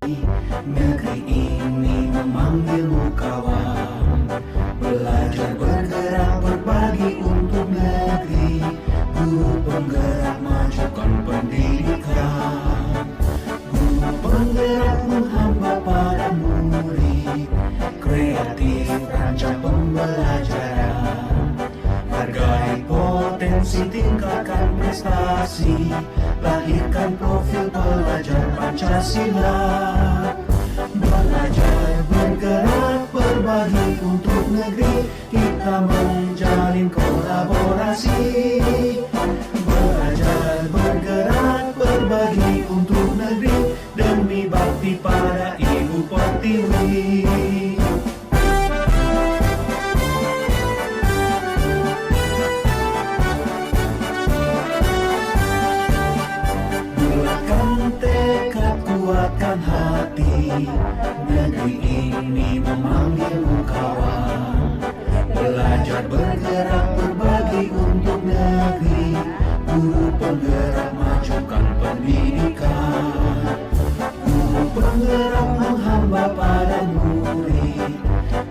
Negeri ini memanggilmu kawan. Belajar bergerak berbagi untuk negeri. Guru penggerak majukan pendidikan. Guru penggerak menghamba pada murid. Kreatif rancang pembelajaran. Hargai potensi, tingkatkan prestasi. Lahirkan profil pelajar Pancasila. Belajar bergerak berbagi untuk negeri. Kita menjalin kolaborasi. Belajar bergerak berbagi untuk negeri. Demi bakti pada Ibu Pertiwi. Kuatkan hati, negeri ini memanggilmu kawan. Belajar bergerak berbagi untuk negeri. Guru penggerak majukan pendidikan. Guru penggerak menghamba pada murid.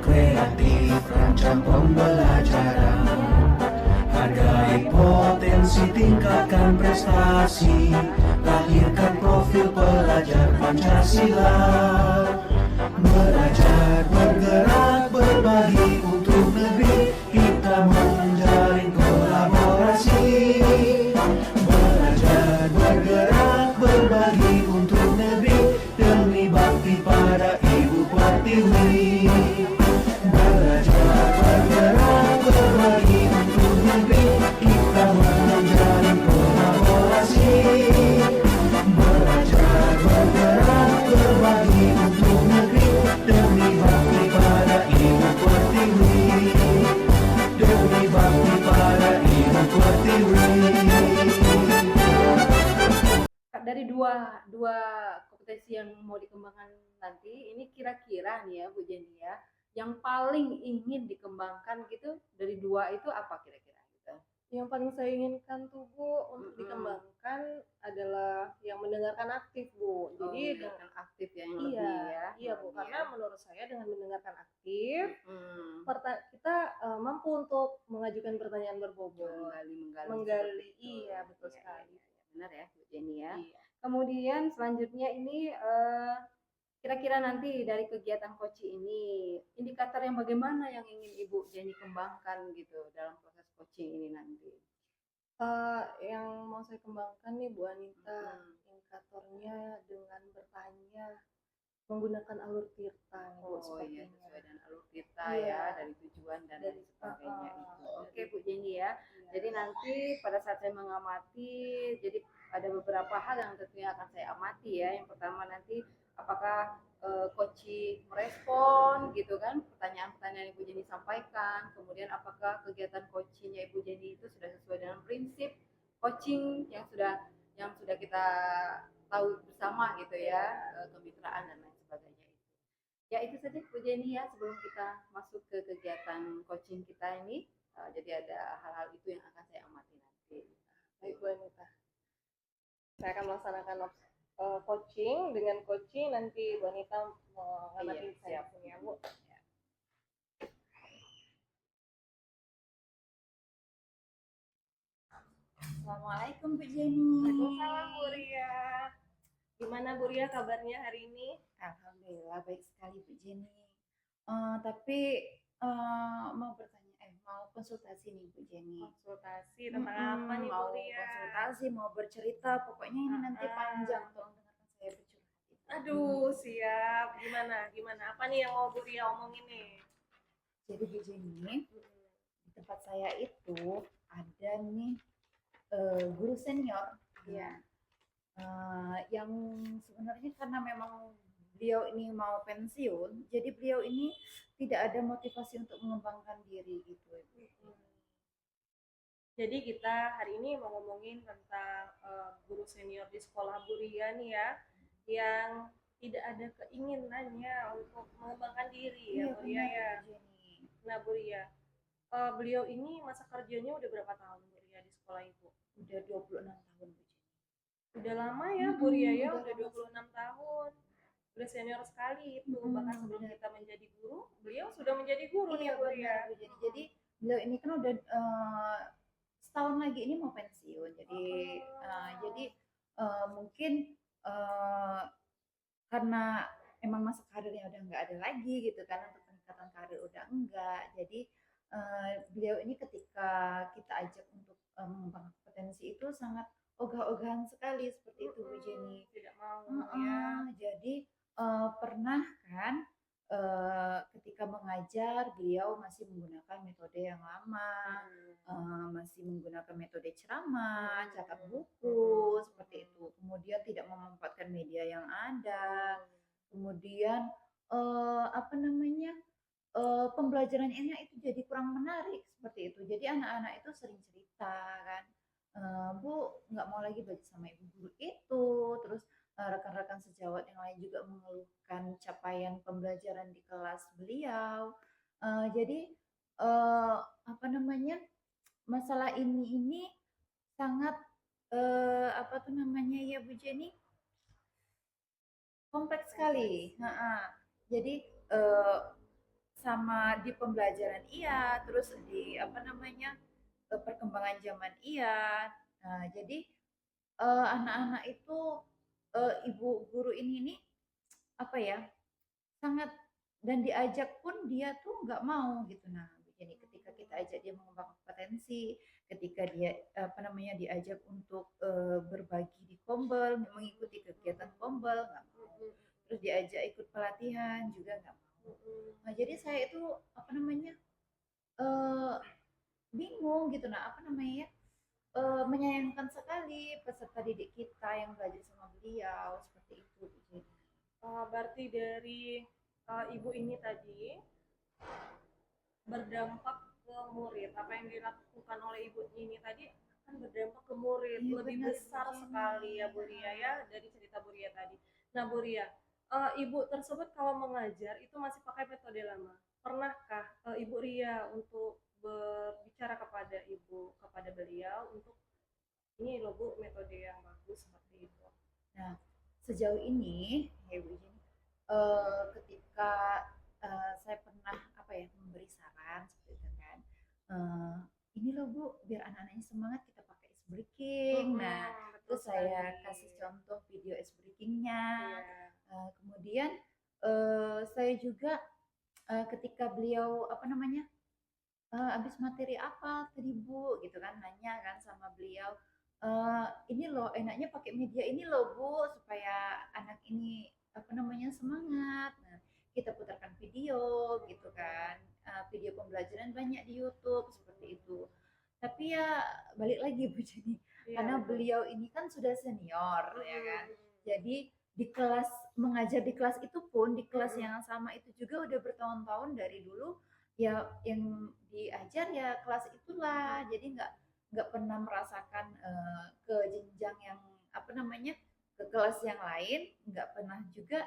Kreatif rancang pembelajaran. Hargai potensi, tingkatkan prestasi. Lahirkan profil pelajar Pancasila. Belajar bergerak berbagi untuk negeri. Kita menjalin kolaborasi. Belajar bergerak berbagi untuk negeri. Demi bakti pada Ibu Pertiwi. Belajar bergerak berbagi untuk negeri. Kita menjalin kolaborasi. Belajar bergerak berbagi untuk negeri. Demi bakti pada Ibu Pertiwi. Demi bakti pada Ibu Pertiwi. Dari dua dua kompetensi yang mau dikembangkan nanti, ini kira-kira nih ya Bu Jenny ya, yang paling ingin dikembangkan gitu dari dua itu apa kira-kira gitu? Yang paling saya inginkan tuh Bu untuk dikembangkan adalah yang mendengarkan aktif Bu. Jadi mendengarkan aktif ya yang iya, lebih ya. iya Bu, karena menurut saya dengan mendengarkan aktif kita mampu untuk mengajukan pertanyaan berbobot, menggali, iya betul sekali. Benar ya Bu Jenny ya. Iya. Kemudian selanjutnya ini kira-kira nanti dari kegiatan Koci ini indikator yang bagaimana yang ingin Ibu Jenny kembangkan gitu dalam proses coaching ini nanti? Yang mau saya kembangkan nih Bu Anita, indikatornya dengan bertanya menggunakan alur tirta nih Bu, Iya, sesuai dengan alur tirta Iya. ya, dari tujuan dan lain sebagainya itu. Oke Bu Jenny ya. Iya. Jadi nanti pada saat saya mengamati, jadi ada beberapa hal yang tentunya akan saya amati ya. Yang pertama nanti apakah coach merespon gitu kan pertanyaan-pertanyaan yang Ibu Jenny sampaikan. Kemudian apakah kegiatan coachingnya Ibu Jenny itu sudah sesuai dengan prinsip coaching yang sudah kita tahu bersama gitu ya, kemitraan dan lain sebagainya itu. Ya itu saja Bu Jenny ya sebelum kita masuk ke kegiatan coaching kita ini. Jadi ada hal-hal itu yang akan saya amati nanti. Baik Bu Anita. Saya akan melaksanakan coaching. Dengan coaching nanti Bu Anita mengamati saya punya Bu. Assalamualaikum Bu Jenny. Waalaikumsalam Bu Ria. Gimana Bu Ria kabarnya hari ini? Alhamdulillah baik sekali Bu Jenny. Tapi mau bertanya, mau konsultasi nih Bu Jenny. Konsultasi tentang apa nih Bu Mau Ria? konsultasi, mau bercerita, pokoknya ini nanti panjang, tolong dengarkan saya bercurhat. Aduh siap. Gimana? Apa nih yang mau Bu Ria omongin nih? Jadi Bu Jenny, di tempat saya itu ada nih guru senior Iya. yang sebenarnya karena memang beliau ini mau pensiun, jadi beliau ini tidak ada motivasi untuk mengembangkan diri gitu. Jadi kita hari ini mau ngomongin tentang guru senior di sekolah Bu Ria nih ya, yang tidak ada keinginannya untuk mengembangkan diri ya Bu Ria ya. Nah Bu Ria, beliau ini masa kerjanya udah berapa tahun Bu Ria di sekolah Ibu? Udah 26 tahun Bu Jenny. Udah lama ya Bu Ria ya, udah 26 tahun. udah senior sekali itu. Mm-mm, Bahkan sebelum benar. kita menjadi guru, beliau sudah menjadi guru nih Iya Bu benar Ria. Bu Jenny. Jadi beliau ini kan udah setahun lagi ini mau pensiun. Jadi mungkin eh, karena emang masa karirnya udah nggak ada lagi gitu kan, untuk peningkatan karir udah enggak. Jadi beliau ini ketika kita ajak untuk mengembangkan kompetensi itu sangat ogah-ogahan sekali seperti itu Bu Jenny. Tidak mau ya. Jadi pernah kan ketika mengajar beliau masih menggunakan metode yang lama, masih menggunakan metode ceramah, catat buku seperti itu. Kemudian tidak memanfaatkan media yang ada. Kemudian apa namanya pembelajarannya itu jadi kurang menarik seperti itu. Jadi anak-anak itu sering cerita kan, Bu nggak mau lagi belajar sama ibu guru itu. Terus rekan-rekan sejawat yang lain juga mengeluhkan capaian pembelajaran di kelas beliau. Jadi apa namanya masalah ini sangat apa tuh namanya ya Bu Jenny, kompleks sekali. Jadi eh, sama di pembelajaran iya, terus di apa namanya perkembangan zaman iya. Nah, jadi anak-anak itu ibu guru ini nih apa ya sangat, dan diajak pun dia tuh nggak mau gitu. Nah, jadi ketika kita ajak dia mengembangkan kompetensi, ketika dia apa namanya diajak untuk berbagi di Kombel, mengikuti kegiatan Kombel nggak mau. Terus diajak ikut pelatihan juga nggak mau. Nah, jadi saya itu apa namanya eh, bingung gitu. Nah, apa namanya menyayangkan sekali peserta didik kita yang belajar sama beliau seperti itu. Berarti dari ibu ini tadi berdampak ke murid. Apa yang dilakukan oleh ibu ini tadi akan berdampak ke murid. Iya, Lebih benar, besar Bu sekali ya Bu Ria ya, dari cerita Bu Ria tadi. Nah Bu Ria, ibu tersebut kalau mengajar itu masih pakai metode lama. Pernahkah Ibu Ria untuk berbicara kepada beliau untuk ini loh Bu metode yang bagus seperti itu? Nah, sejauh ini ya Bu Jenny, ketika saya pernah apa ya memberi saran seperti itu kan, eh, ini loh Bu, biar anak-anaknya semangat kita pakai ice breaking. Nah, Betul terus saya sekali. kasih contoh video ice breakingnya. Iya. Kemudian saya juga ketika beliau apa namanya habis materi apa tadi Bu gitu kan, nanya kan sama beliau, ini loh enaknya pakai media ini loh Bu supaya anak ini apa namanya semangat. Nah, kita putarkan video gitu kan, video pembelajaran banyak di YouTube seperti itu. Tapi ya balik lagi Bu Jenny, Iya, karena betul. beliau ini kan sudah senior ya kan. Mm-mm. Jadi di kelas mengajar di kelas itu pun di kelas Mm-mm. yang sama itu juga udah bertahun-tahun dari dulu ya, yang diajar ya kelas itulah. Jadi nggak pernah merasakan ke jenjang yang apa namanya ke kelas yang lain, nggak pernah juga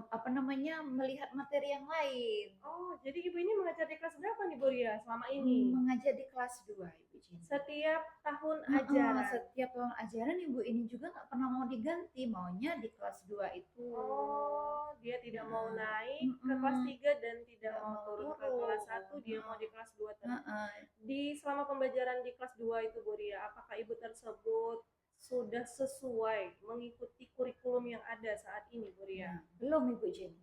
apa namanya melihat materi yang lain. Oh, jadi ibu ini mengajar di kelas berapa nih Bu Ria selama ini? Mengajar di kelas 2 Ibu Cinta. Setiap tahun ajaran. Setiap tahun ajaran ibu ini juga nggak pernah mau diganti, maunya di kelas 2 itu. Oh, dia tidak mau Nah, naik ke kelas 3 dan tidak nggak mau mau turun ke turun. kelas 1, dia mau di kelas 2 terus. Heeh. Di selama pembelajaran di kelas 2 itu Bu Ria, apakah ibu tersebut sudah sesuai mengikuti kurikulum yang ada saat ini Bu Ria? Nah, belum Ibu Jenny.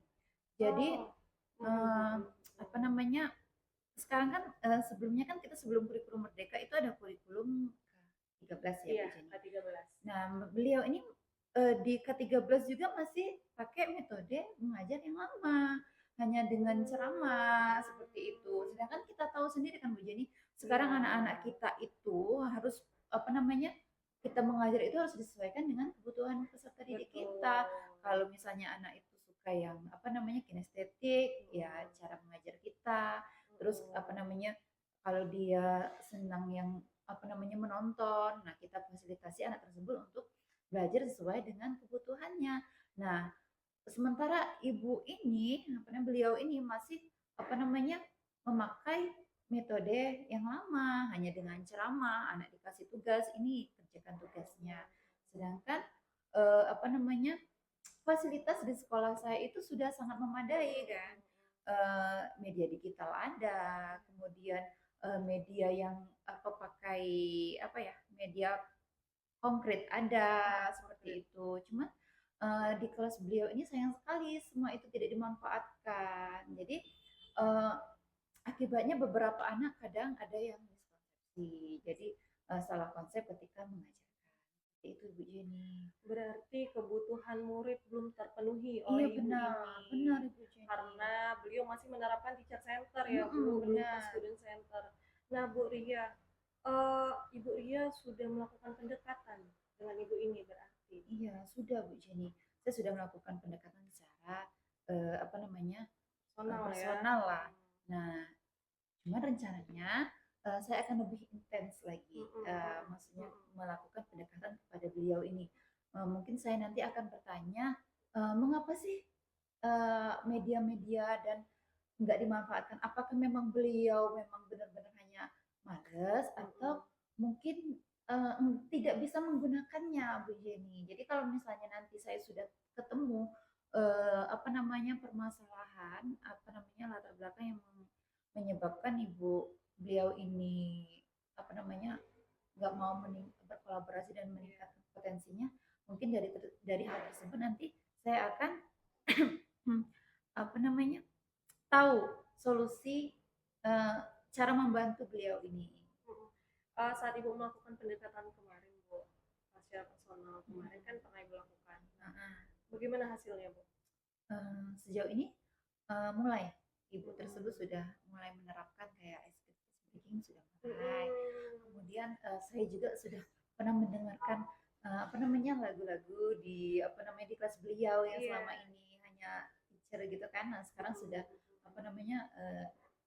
Jadi Oh. apa namanya sekarang kan sebelumnya kan kita sebelum kurikulum Merdeka itu ada kurikulum ke-13 ya Iya, Bu Jenny. K13. Nah, beliau ini di K13 juga masih pakai metode mengajar yang lama, hanya dengan ceramah seperti itu. Sedangkan kita tahu sendiri kan Bu Jenny, sekarang Iya. anak-anak kita itu harus apa namanya kita mengajar itu harus disesuaikan dengan kebutuhan peserta didik kita. Kalau misalnya anak itu suka yang apa namanya kinestetik, ya cara mengajar kita. Terus apa namanya kalau dia senang yang apa namanya menonton, nah kita fasilitasi anak tersebut untuk belajar sesuai dengan kebutuhannya. Nah, sementara ibu ini apa namanya beliau ini masih apa namanya memakai metode yang lama, hanya dengan ceramah, anak dikasih tugas ini kerjakan tugasnya. Sedangkan apa namanya fasilitas di sekolah saya itu sudah sangat memadai kan. Media digital ada, kemudian media yang pakai apa ya, media konkret ada seperti itu. Cuma di kelas beliau ini sayang sekali semua itu tidak dimanfaatkan. Jadi eh, akibatnya beberapa anak kadang ada yang miskonsepsi. Jadi salah konsep ketika mengajarkan. Seperti itu Bu Jenny. Berarti kebutuhan murid belum terpenuhi Iya oleh ibu benar, ini. benar Ibu Jenny. Karena beliau masih menerapkan teacher center ya Bu, Mm-mm, belum ke benar. student center. Nah Bu Ria, Ibu Ria sudah melakukan pendekatan dengan ibu ini berarti. Iya, sudah Bu Jenny. Saya sudah melakukan pendekatan secara apa namanya? Personal ya. Personal lah. Nah, cuma rencananya saya akan lebih intens lagi, maksudnya melakukan pendekatan kepada beliau ini. Mungkin saya nanti akan bertanya, mengapa sih media-media dan nggak dimanfaatkan? Apakah memang beliau memang benar-benar hanya males atau mungkin tidak bisa menggunakannya, Bu Jenny? Jadi kalau misalnya nanti saya sudah ketemu apa namanya permasalahan, apa namanya latar belakang yang menyebabkan beliau ini apa namanya nggak mau berkolaborasi dan meningkatkan potensinya, mungkin dari hal tersebut nanti saya akan apa namanya tahu solusi eh, cara membantu beliau ini. Saat ibu melakukan pendekatan kemarin Bu, secara personal kemarin kan pernah ibu lakukan. Bagaimana hasilnya Bu? Sejauh ini mulai ibu tersebut sudah mulai menerapkan kayak speaking sudah mulai. Kemudian saya juga sudah pernah mendengarkan apa namanya lagu-lagu di apa namanya di kelas beliau yang selama ini hanya teacher gitu kan. Nah, sekarang sudah apa namanya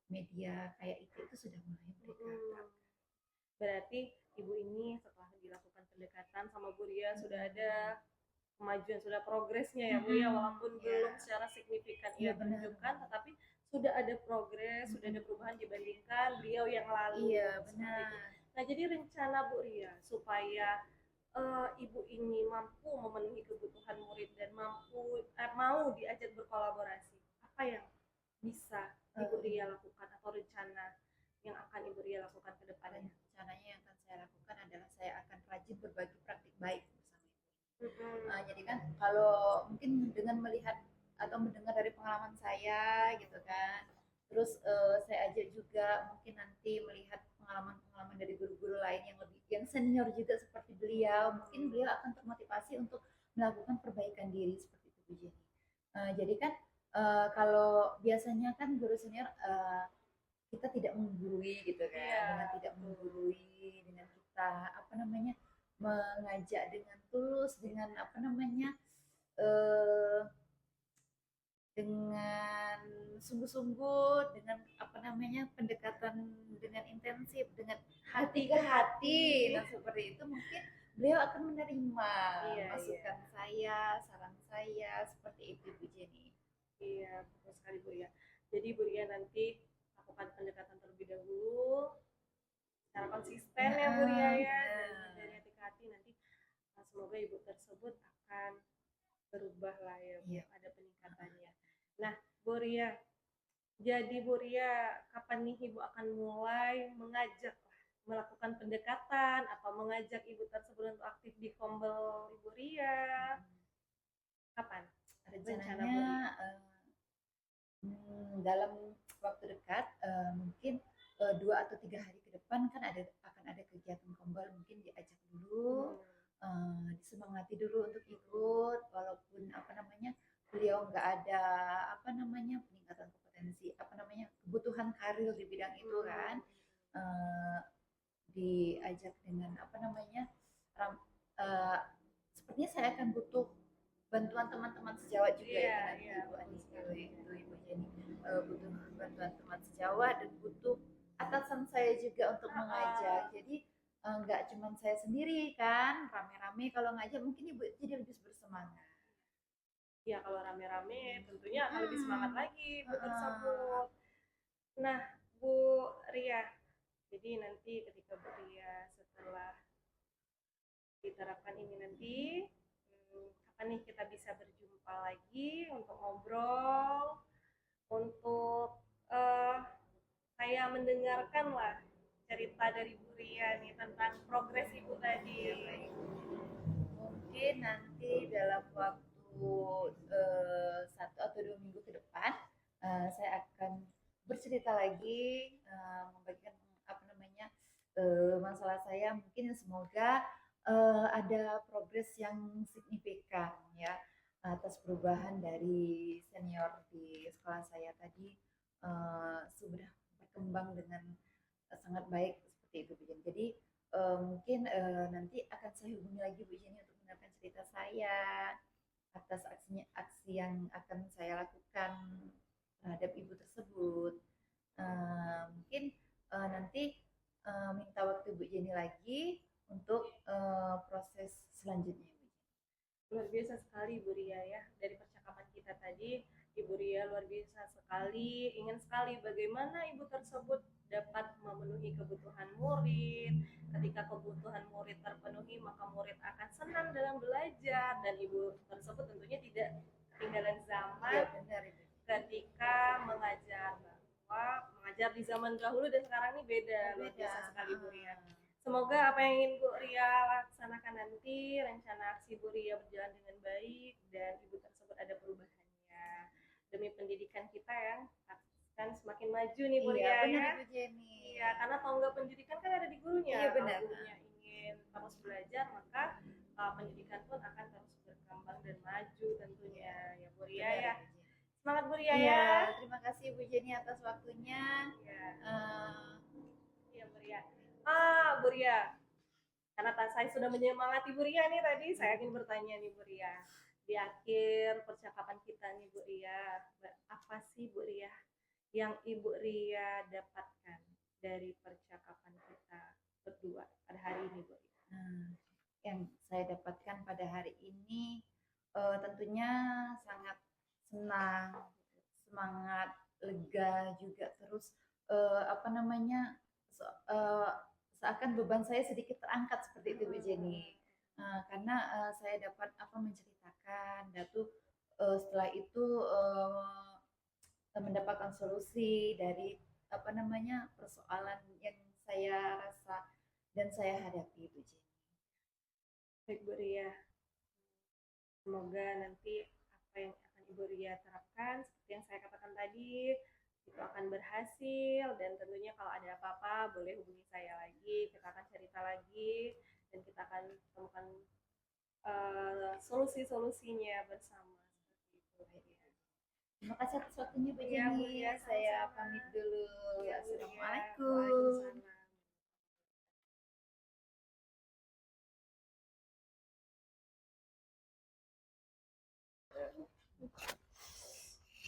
media kayak itu sudah mulai mereka. Berarti ibu ini setelah dilakukan pendekatan sama Bu Ria sudah ada kemajuan, sudah progresnya ya Bu ya, walaupun belum secara signifikan ia tunjukkan, tetapi sudah ada progres, sudah ada perubahan dibandingkan beliau yang lalu. Iya benar. Nah jadi rencana Bu Ria supaya ibu ini mampu memenuhi kebutuhan murid dan mampu mau diajak berkolaborasi, apa yang bisa Ibu Ria lakukan atau rencana yang akan Ibu Ria lakukan ke depannya? Rencananya yang akan saya lakukan adalah saya akan rajin berbagi praktik baik bersama ibu. Jadi kan kalau mungkin dengan melihat atau mendengar dari pengalaman saya gitu kan, terus saya ajak juga mungkin nanti melihat pengalaman-pengalaman dari guru-guru lain yang senior juga seperti beliau, mungkin beliau akan termotivasi untuk melakukan perbaikan diri seperti itu Bu Jenny. Jadi kan kalau biasanya kan guru senior kita tidak menggurui gitu kan, dengan tidak menggurui, dengan kita apa namanya mengajak dengan tulus, dengan apa namanya eh, dengan sungguh-sungguh, dengan apa namanya pendekatan dengan intensif, dengan hati ke hati. Nah seperti itu mungkin beliau akan menerima masukan saya, saran saya seperti itu Bu Jenny. Iya betul sekali Bu ya. Jadi Bu Ria nanti lakukan pendekatan terlebih dahulu secara konsisten ya Bu Ria ya, dan dari hati ke hati nanti semoga ibu tersebut akan berubah lah ya Bu, ada peningkatannya. Nah Bu Ria, jadi Bu Ria kapan nih ibu akan mulai mengajak melakukan pendekatan atau mengajak ibu tersebut untuk aktif di Kombel Ibu Ria? Kapan? Rencananya dalam waktu dekat mungkin 2 atau 3 hari ke depan kan akan ada kegiatan Kombel, mungkin diajak dulu, disemangati dulu untuk ikut, walaupun apa namanya beliau nggak ada apa namanya peningkatan kompetensi apa namanya kebutuhan karir di bidang itu kan, diajak dengan apa namanya sepertinya saya akan butuh bantuan teman-teman sejawat juga itu nanti Ibu Aniska itu Ibu Jenny butuh bantuan teman sejawat dan butuh atasan saya juga untuk mengajak. Jadi nggak cuma saya sendiri kan, rame-rame kalau ngajak mungkin Ibu jadi lebih bersemangat. Ya kalau rame-rame tentunya akan lebih semangat lagi Bu tersebut. Nah Bu Ria, jadi nanti ketika Bu Ria setelah diterapkan ini nanti kapan nih kita bisa berjumpa lagi untuk ngobrol, untuk saya mendengarkan lah cerita dari Bu Ria nih tentang progres Ibu tadi. Mungkin nanti dalam waktu 1 atau 2 minggu ke depan saya akan bercerita lagi, membagikan apa namanya masalah saya. Mungkin semoga ada progres yang signifikan ya atas perubahan dari senior di sekolah saya tadi, sudah berkembang dengan sangat baik seperti itu Bu Jenny. Jadi mungkin nanti akan saya hubungi lagi Bu Jenny untuk mendengarkan cerita saya atas aksi yang akan saya lakukan terhadap ibu tersebut. Mungkin nanti minta waktu Bu Jenny lagi untuk proses selanjutnya. Luar biasa sekali Bu Ria ya, dari percakapan kita tadi Ibu Ria luar biasa sekali, ingin sekali bagaimana ibu tersebut dapat memenuhi kebutuhan murid. Ketika kebutuhan murid terpenuhi, maka murid akan senang dalam belajar, dan ibu tersebut tentunya tidak ketinggalan zaman Ya benar itu. ketika mengajar, bahwa mengajar di zaman dahulu dan sekarang ini beda. Luar biasa sekali Bu Ria. Semoga apa yang ingin Bu Ria laksanakan nanti, rencana aksi Bu Ria berjalan dengan baik dan ibu tersebut ada perubahannya demi pendidikan kita yang akan semakin maju nih Bu Iya Ria benar ya. Ibu Jenny. Iya, karena tonggak pendidikan kan ada di gurunya. Iya, benar. Kalau gurunya ingin terus belajar, maka pendidikan pun akan terus berkembang dan maju tentunya ya Bu Ria Benar, ya. Bu Jenny. Semangat Bu Ria Iya, ya. terima kasih Bu Jenny atas waktunya. Iya. Eh, Iya Bu Ria. Bu Ria, karena saya sudah menyemangati Bu Ria nih tadi, saya ingin bertanya nih Bu Ria. Di akhir percakapan kita nih Bu Ria, apa sih Bu Ria yang Ibu Ria dapatkan dari percakapan kita berdua pada hari ini Bu Ria? yang saya dapatkan pada hari ini tentunya sangat senang, semangat, lega juga, terus apa namanya seakan beban saya sedikit terangkat seperti itu Bu Jenny. Karena saya dapat menceritakan dan tuh setelah itu mendapatkan solusi dari apa namanya persoalan yang saya rasa dan saya hadapi Bu Jenny. Baik Bu Ria, semoga nanti apa yang akan Ibu Ria terapkan seperti yang saya katakan tadi itu akan berhasil, dan tentunya kalau ada apa-apa boleh hubungi saya lagi, kita akan cerita lagi dan kita akan temukan solusi-solusinya bersama seperti itu Bu Ria. Terima kasih atas waktunya Bu Iya, Bu Jenny. Ria, Saya sama-sama. pamit dulu. Iya, Bu Ria. Assalamualaikum. Waalaikumsalam.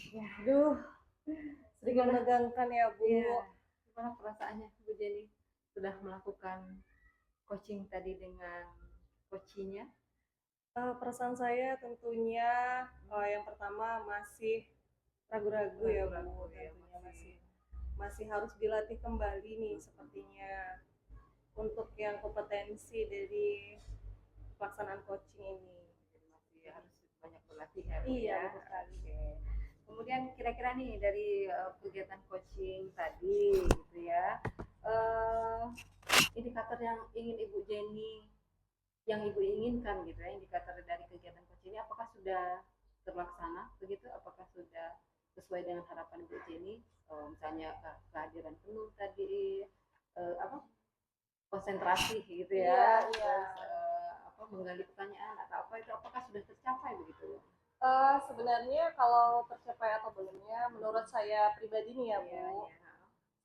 Ya, aduh, Sedikit menegangkan ya Bu. Iya. Gimana perasaannya Bu Jenny sudah melakukan coaching tadi dengan coachingnya? Perasaan saya tentunya yang pertama masih ragu-ragu ya Bu, Ragu-ragu ya, tentunya masih harus dilatih kembali nih sepertinya untuk yang kompetensi dari pelaksanaan coaching ini. Masih harus banyak berlatih ya Bu, Iya, ya. betul sekali. Oke. Kemudian kira-kira nih dari kegiatan coaching tadi gitu ya, indikator yang ingin Ibu Jenny, yang Ibu inginkan gitu ya, indikator dari kegiatan coaching ini apakah sudah terlaksana begitu? Apakah sudah sesuai dengan harapan Ibu Jenny? Misalnya kehadiran penuh tadi, konsentrasi gitu ya, Iya. terus menggali pertanyaan atau apa itu apakah sudah tercapai begitu? Sebenarnya kalau tercapai atau belumnya, menurut saya pribadi nih ya Bu, Iya.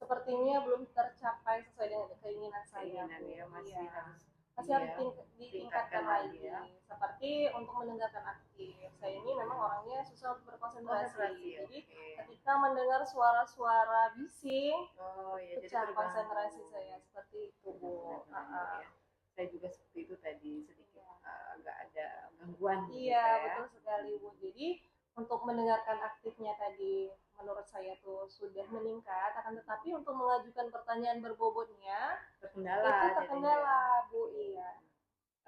sepertinya belum tercapai sesuai dengan keinginan saya. Keinginan Bu. ya, masih Iya. harus Masih harus ditingkatkan lagi. ya. Seperti untuk mendengarkan aktif. Saya ini memang orangnya susah untuk berkonsentrasi. Konsentrasi, Jadi oke. ketika mendengar suara-suara bising, Oh iya, jadi pecah terganggu. konsentrasi saya seperti itu Bu. Benar-benar, ya. Saya juga seperti itu tadi, sedikit agak ada gangguan gitu Iya, ya. betul sekali Bu. Jadi untuk mendengarkan aktifnya tadi menurut saya tuh sudah meningkat, akan tetapi untuk mengajukan pertanyaan berbobotnya Terkendala itu jadinya. terkendala Bu. Iya.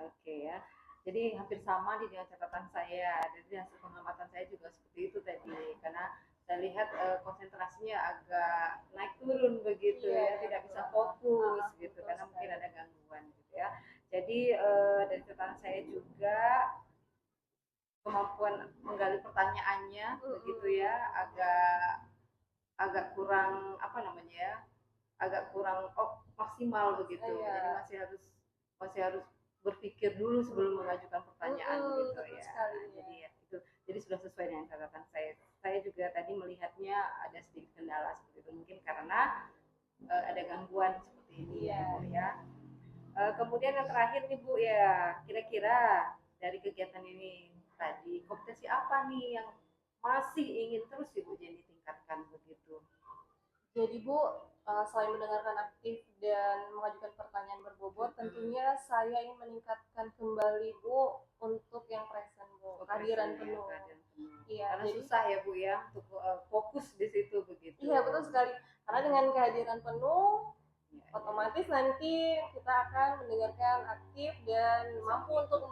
Oke ya. Jadi hampir sama di dengan catatan saya. Jadi hasil pengamatan saya juga seperti itu tadi. Karena saya lihat konsentrasinya agak naik turun begitu ya, Iya, tidak bisa betul. fokus gitu Betul karena mungkin sekali. ada gangguan gitu ya. Jadi dari catatan saya juga kemampuan menggali pertanyaannya begitu ya agak agak kurang apa namanya ya, agak kurang maksimal begitu. Jadi Iya. masih harus berpikir dulu sebelum mengajukan pertanyaan begitu Betul ya. sekali ya. Jadi ya itu jadi sudah sesuai dengan catatan saya. Saya juga tadi melihatnya ada sedikit kendala seperti itu mungkin karena ada gangguan seperti ini ya Iya. Bu ya. Kemudian yang terakhir nih Bu ya, kira-kira dari kegiatan ini tadi kompetensi apa nih yang masih ingin terus Ibu Jenny tingkatkan begitu? Jadi Bu, selain mendengarkan aktif dan mengajukan pertanyaan berbobot, tentunya saya ingin meningkatkan kembali Bu untuk yang present Bu, kehadiran Operasinya, penuh. kehadiran penuh. Iya, Karena jadi susah ya Bu ya untuk fokus di situ begitu. iya betul sekali. Karena dengan kehadiran penuh, Ya, ya. otomatis nanti kita akan mendengarkan aktif dan mampu untuk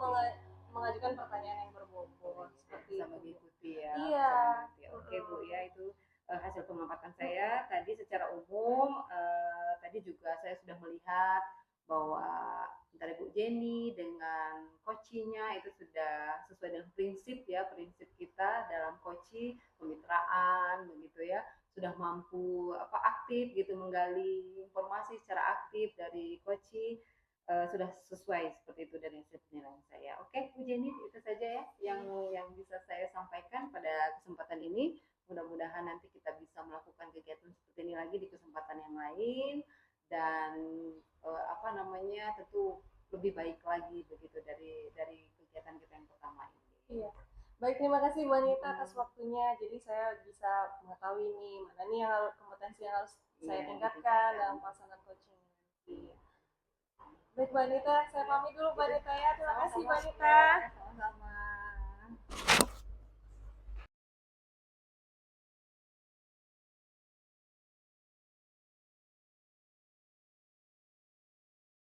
mengajukan pertanyaan yang berbobot seperti Bisa itu. mengikuti ya. Iya. Bisa mengikuti. Oke Bu ya itu hasil pengamatan saya tadi secara umum tadi juga saya sudah melihat bahwa dari Bu Jenny dengan coachingnya itu sudah sesuai dengan prinsip ya prinsip kita dalam coaching kemitraan begitu ya sudah mampu apa aktif gitu menggali informasi secara aktif dari coaching sudah sesuai seperti itu dari hasil penilaian saya. Oke, Bu Jenny, itu saja ya yang bisa saya sampaikan pada kesempatan ini. Mudah-mudahan nanti kita bisa melakukan kegiatan seperti ini lagi di kesempatan yang lain dan apa namanya tentu lebih baik lagi begitu dari kegiatan kita yang pertama ini. Iya. Baik, terima kasih Mbak Nita atas waktunya. Jadi saya bisa mengetahui nih mana nih yang kompetensi yang harus saya Iya, tingkatkan dalam pelaksanaan coaching nanti. Baik Mbak Nita, saya pamit dulu Mbak Nita ya. Terima kasih Mbak Nita. Sama-sama.